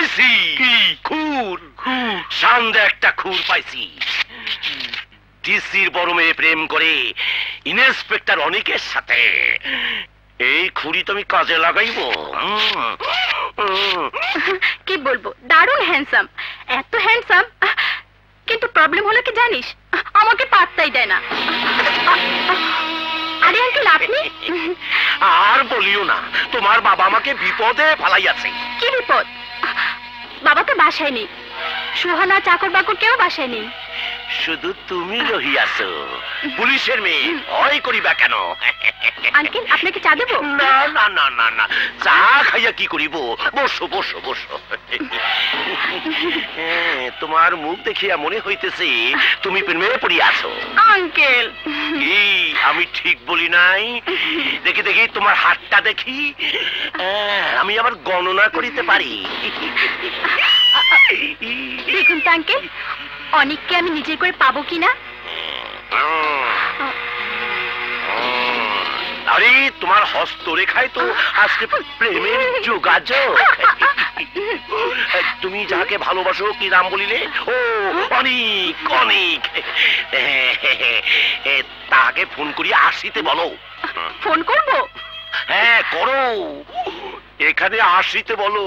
পাইছি। কি খুর? সামনে একটা খুর পাইছি। ডিসির বড় মেয়ে প্রেম করে ইন্সপেক্টর অনিকের সাথে। এই খুরি তুমি কাজে লাগাইব। কি বলবো, দারুণ হ্যান্ডসাম, এত হ্যান্ডসাম। কিন্তু প্রবলেম হলো কি জানিস, আমাকে পাত্তাই দেয় না। আরে আঙ্কেল আপনি? আর বলিও না, তোমার বাবা আমাকে বিপদে ফেলাইয়াছে। কি বিপদ? বাবা তো বাসায় নেই, সুহানা চাকর বাকর কেউ বাসায় নেই, শুধু তুমি রহিয়াছো। পুলিশের মেয়ে ভয় করিবা কেন? আঙ্কেল আপনাকে চা দেবো? না না না না না, চা খাইয়া কি করিব? বসো বসো বসো। তোমার মুখ দেখিয়া মনে হইতেছে তুমি প্রেমে পড়িয়াছো। আঙ্কেল কি আমি ঠিক বলি নাই? দেখি দেখি তোমার হাতটা দেখি, আমি আবার গণনা করিতে পারি। দেখুন তো আঙ্কেল, অনেককে আমি নিজের করে পাবো কিনা। আরে তোমার হস্তরেখায় তো আজকে প্রেমের যোগাযোগ। তুমি যাকে ভালোবাসো কি নাম বলিলে? ও অনেক অনেক। তাকে ফোন করিয়া আসিতে বলো। ফোন করবো? হ্যাঁ করো, এখানে আসিতে বলো,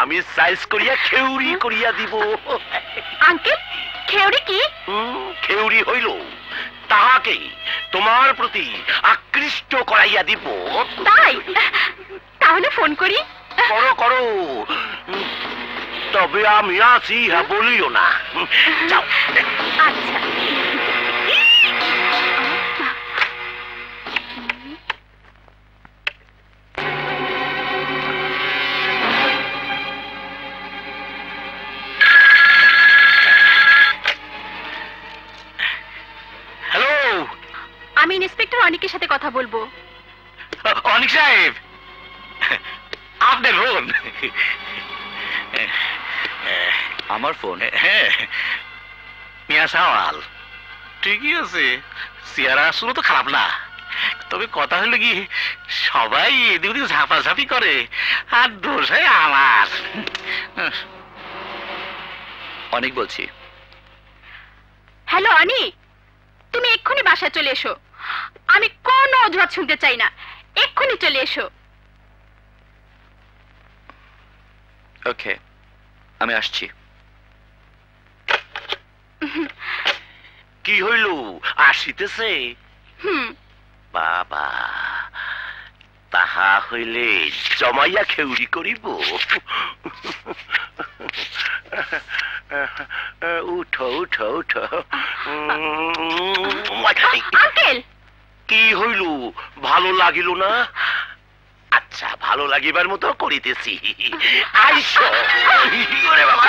আমি সাইজ করিয়া খেউরি করিয়া দিব। আঙ্কেল খেউরি কি? খেউরি হইল তাহাকে তোমার প্রতি আকৃষ্ট করাইয়া দিব। তাই? তাহলে ফোন করি? করো করো, তবে আমি আছি, হ্যাঁ বলিও না। যাও। আচ্ছা। আমি ইন্সপেক্টর অনিকের সাথে কথা বলবো। অনিক সাহেব, আপনার ফোন? আমার ফোন? হ্যাঁ, মিয়া সাওয়াল ঠিকই আছে, চেহারা আসলে তো খারাপ না, তবে কথা হলো কি সবাই এদিক ওদিক ঝাপাঝাপি করে, আর দোষ হয় আমার। অনেক বলছি। হ্যালো অনি, তুমি এক্ষুনি বাসায় চলে এসো, আমি কোনো অজুহাত শুনতে চাই না, এক্ষুনি চলে এসো। ওকে, আমি আসছি। কি হইল, আসিতেছে? বাবা, তাহা হইলে জমাইয়া খেউরি করিব। উঠো উঠো উঠো। আঙ্কেল কি হইল, ভালো লাগিল না? আচ্ছা, ভালো লাগিবার মতো করিতেছি। আইসো। ওরে বাবা,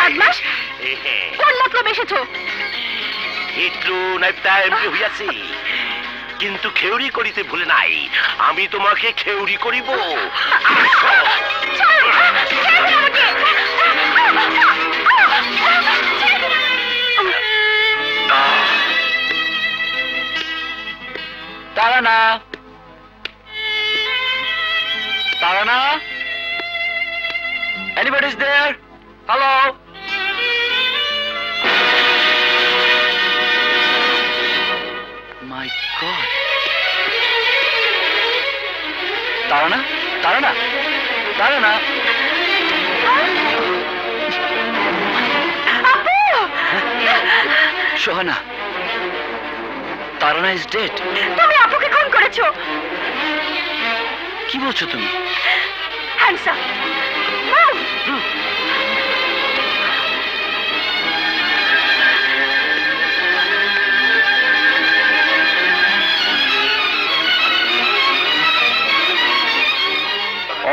কোন মতলব এসেছো? একটু নাইপটা এমনি হইয়াছি, কিন্তু খেউরি করিতে ভুলে নাই, আমি তোমাকে খেউরি করিব। তারানা, তারানা, anybody's there? Hello? My God. Tarana, Tarana, Tarana. Sohana, Tarana is dead. তুমি আপুকে খুন করেছো। কি বলছো তুমি? হ্যান্ডসাম।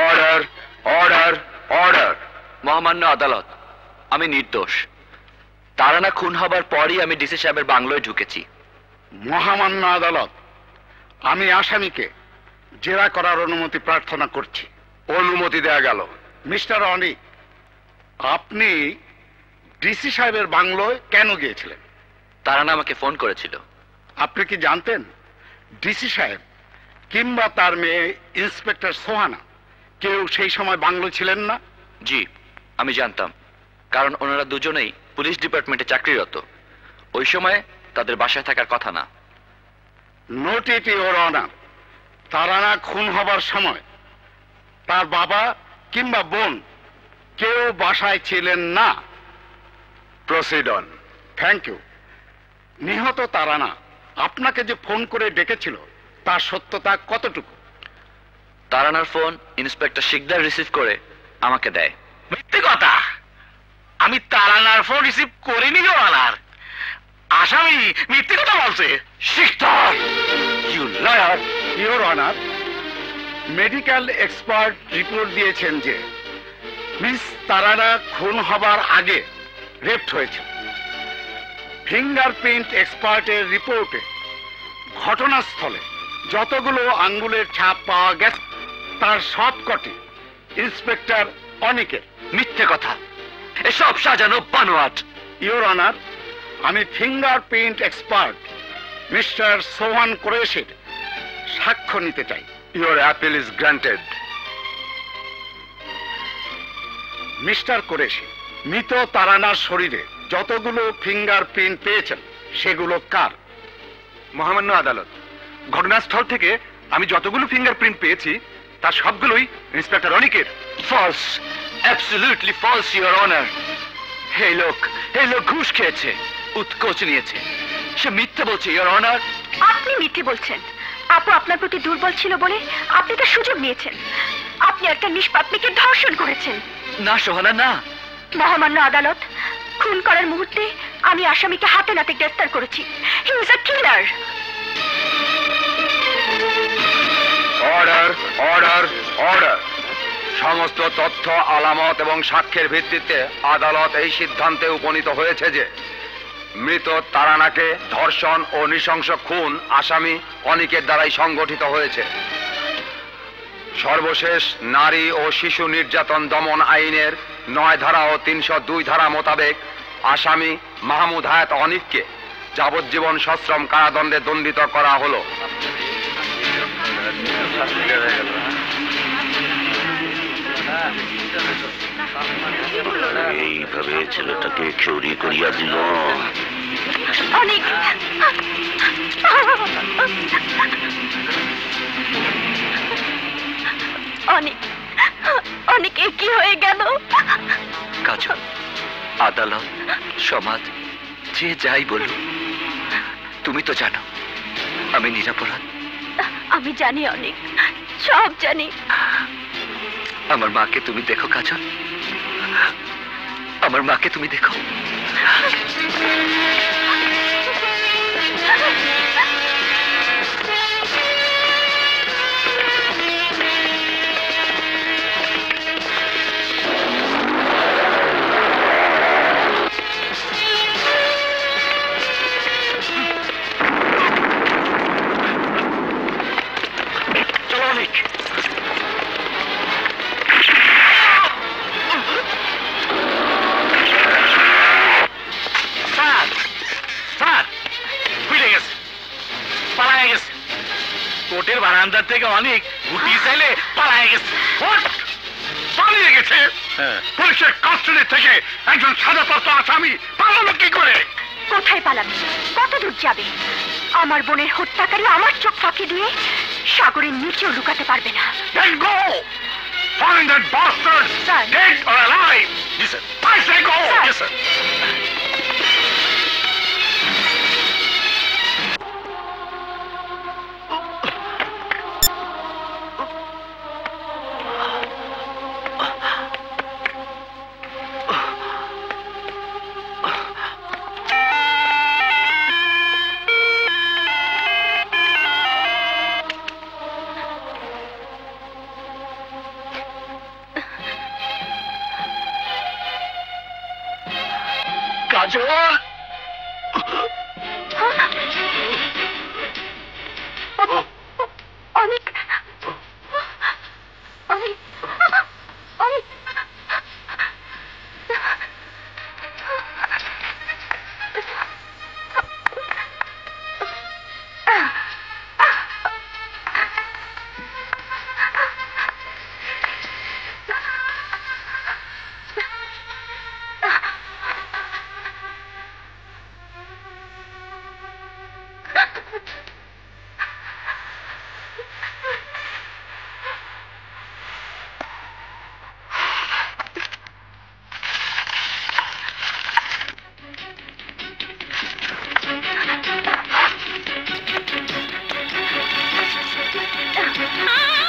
Order, order, order. মহামান্য আদালত, আমি নির্দোষ। তারানা খুন হবার পরই আমি ডিসি সাহেবের বাংলোয় ঢুকেছি। মহামান্য আদালত, আমি আসামিকে জেরা করার অনুমতি প্রার্থনা করছি। অনুমতি দেয়া গেল। মিস্টার অনিক, আপনি ডিসি সাহেবের বাংলোয় কেন গিয়েছিলেন? তারানা আমাকে ফোন করেছিল। আপনি কি জানতেন ডিসি সাহেব কিংবা তার মেয়ে ইন্সপেক্টর সোহানা কেউ সেই সময় বাংলো ছিলেন না? জি, আমি জানতাম, কারণ ওনারা দুজনেই পুলিশ ডিপার্টমেন্টে চাকরিরত। ওই সময় তাদের বাসায় থাকার কথা না। নোট ইট ইওর অনার, তারানা খুন হবার সময় তার বাবা কিংবা বোন কেউ বাসায় ছিলেন না। Proceed on. Thank you. নিহত তারানা আপনাকে যে ফোন করে ডেকেছিল তার সত্যতা কতটুকু? তারানার ফোন ইন্সপেক্টর শিকদার রিসিভ করে আমাকে দেয়। মিথ্যে কথা, আমি তারানার ফোন রিসিভ করিনি অনার। আসামি মিথ্যে কথা বলছে। Shikdar, you liar! Your honour, medical expert report দিয়েছেন যে মিস তারানা খুন হবার আগে রেপ্ট হয়েছে। ফিঙ্গারপ্রিন্ট এক্সপার্টের রিপোর্টে ঘটনাস্থলে যতগুলো আঙ্গুলের ছাপ পাওয়া গেছে তার সবকটি ইন্সপেক্টর অনিকের। মিথ্যে কথা, এসব সাজানো বানোয়াট। ইওর অনার, আমি ফিঙ্গারপ্রিন্ট এক্সপার্ট মিস্টার সোহান কুরেশির সাক্ষ্য নিতে চাই। Your appeal is granted. Mister Qureshi, মৃত তারানার শরীরে যতগুলো ফিঙ্গারপ্রিন্ট পেয়েছেন সেগুলো কার? মহামান্য আদালত, ঘটনাস্থল থেকে আমি যতগুলো ফিঙ্গারপ্রিন্ট পেয়েছি তার সবগুলোই ইন্সপেক্টর অনিকের। False, absolutely false, your honour. এই লোক ঘুষ খেয়েছে, উৎকোচ নিয়েছে, সে মিথ্যে বলছে, ইওর অনার। আপনি মিথ্যে বলছেন। আপু আপনার প্রতি দুর্বল ছিল বলে আপনি তার সুযোগ নিয়েছেন। আপনি একটা নিষ্পাপকে ধর্ষণ করেছেন। না সোহানা, না। মহামান্য আদালত, খুন করার মুহূর্তে আমি আসামিকে হাতে নাতে গ্রেফতার করেছি। He is a killer. Order, order, order. সমস্ত তথ্য, আলামত এবং সাক্ষ্যের ভিত্তিতে আদালত এই সিদ্ধান্তে উপনীত হয়েছে যে মৃত তারানাকে ধর্ষণ ও নৃশংস খুন আসামি অনিকের দ্বারাই সংগঠিত হয়েছে। সর্বশেষ নারী ও শিশু নির্যাতন দমন আইনের 9 ধারা ও 302 ধারা মোতাবেক আসামি মাহমুদ হায়াত অনিককে যাবজ্জীবন সশ্রম কারাদণ্ডে দণ্ডিত করা হলো। এইভাবে ছেলেটাকে চুরি করিয়া দিল। অনেক অনেক অনেক কি হয়ে গেল? কাজল, আদালত, সমাজ যে যাই বলুক, তুমি তো জানো আমি নিরাপরাধ। আমি জানি, অনেক সব জানি। আমার মাকে তুমি দেখো কাজল, আমার মাকে তুমি দেখো। কোর্টের বারান্দার থেকে অনেক গুটি চাইলে পালায় গেছে। পালিয়ে গেছে? পুলিশের কাস্টডি থেকে একজন সাজাপ্রাপ্ত আসামি পালালো কি করে? কোথায় পালাবে? কত দূর যাবে? আমার বোনের হত্যাকারী আমার চোখ ফাঁকি দিয়ে সাগরের নিচেও লুকাতে পারবে না। Then go! Find that bastard! Sir. Dead or alive! G sir. I say go! Sir. Yes, sir. অনেক অনেক অনেক Ah!